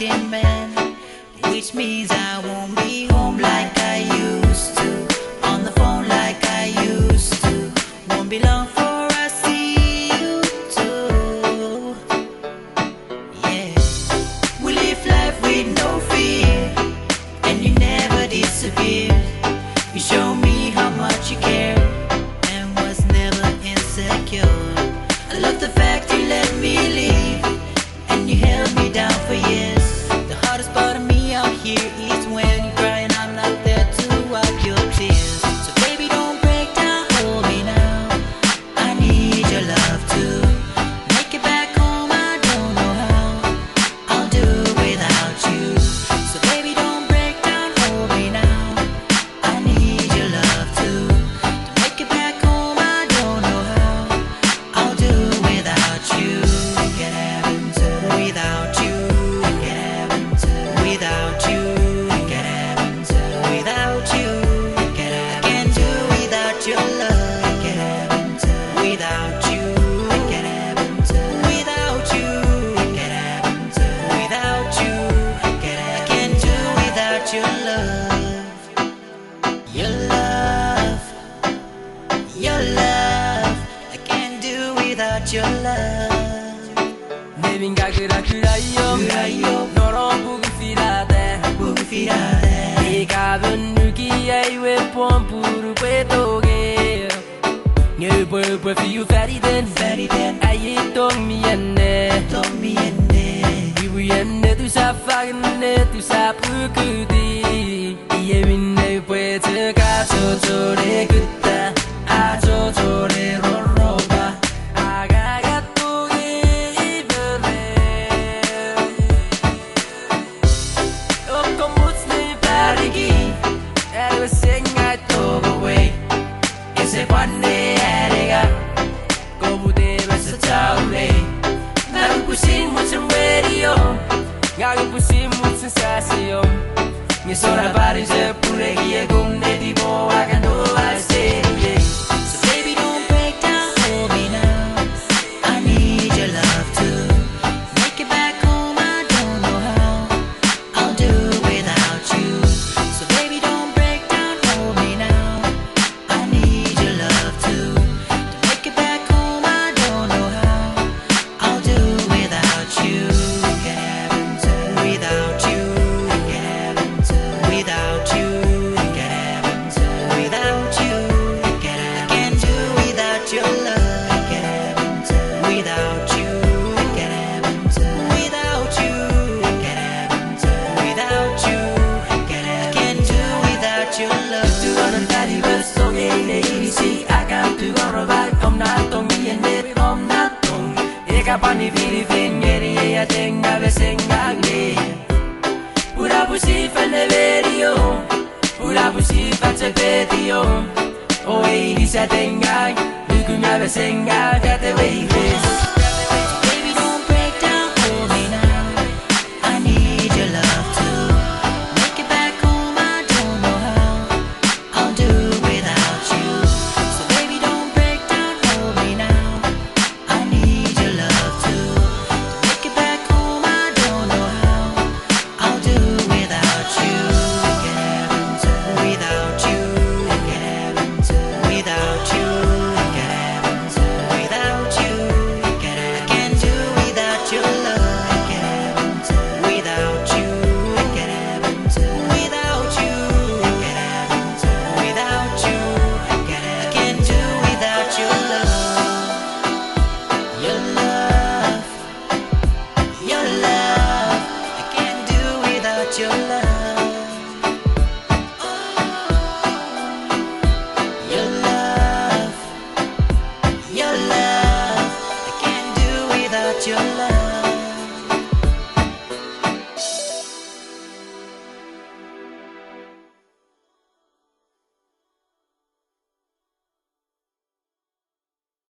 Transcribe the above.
working man, which means I won't be home like I used to, on the phone like I used to. Won't be long for I see you too. Yeah, we live life with no fear, and you never disappear. You show me how much you care and was never insecure. I love the fact you let me live and you held me down for years. The hardest part of me out here is when you cry and I'm not there to wipe your tears. So baby, don't break down, hold me now. I need your love to make it back home. I don't know how I'll do without you. So baby, don't break down, hold me now. I need your love to make it back home. I don't know how I'll do without you. Get heaven to without you. Get heaven to without you. Get heaven to without you. Get I can't do without your love. Get heaven to without you. Get heaven to without you. Get heaven to without you. Get I can't do without your love. Your love, your love. I can't do without your love. 내 빈각을 그라요 너로 부그피라데 이 가본 누기에 왜 봄부르 꿰도게 늘 벌벌 피우 페리든 아예 동미였네 위위였네 두사 파겠네 두사 불그디 이에 윈네 왜 저조래 그따 아 저조래 로로바 아가가 또게 이별해 como se parigi algo 생각 또 away ese 관내 아래가 거부대면서 타오래 나는 부신 무슨 radio 나는 부신 무슨 사세요 내 소라 바르제 부레기에 공내 뒤보 아간도 알세리에. So baby, don't break down, hold me now. I need your love to make it back home. I don't know how I'll do without you. So baby, don't break down, hold me now. I need your love to make it back home. I don't know how I'll do without you. Get heaven to without you. Get heaven to without you. Get heaven to without you. Get I can't do without your love. Get heaven to without you. Get heaven to without you. Get heaven to without you. Get I can't do without your love. 뜨거운 다리 뱃속에 내일이지 아감 뜨거워 봐 엄나똥이에 내 엄나똥 얘가 반이 비리빈 예리해야 된가 왜 생각해 우라부시 펠레베리오 우라부시 빠져베디오 오해이리사 생각 누구냐 왜 생각하대 왜 이래 Baby, don't break down, hold me now. I need your love to make it back home. I don't know how I'll do without you. So baby, don't break down, hold me now. I need your love to make it back home. I don't know how I'll do without you. Get heaven to without you. Get heaven to without you. Get heaven to without you. Get I can't do without your love. Get heaven to without you. Get heaven to without you. Get heaven to without you. Get I can't do without your love. Your love, your love. I can't do without your love. Your love, your love. I can't do without your love.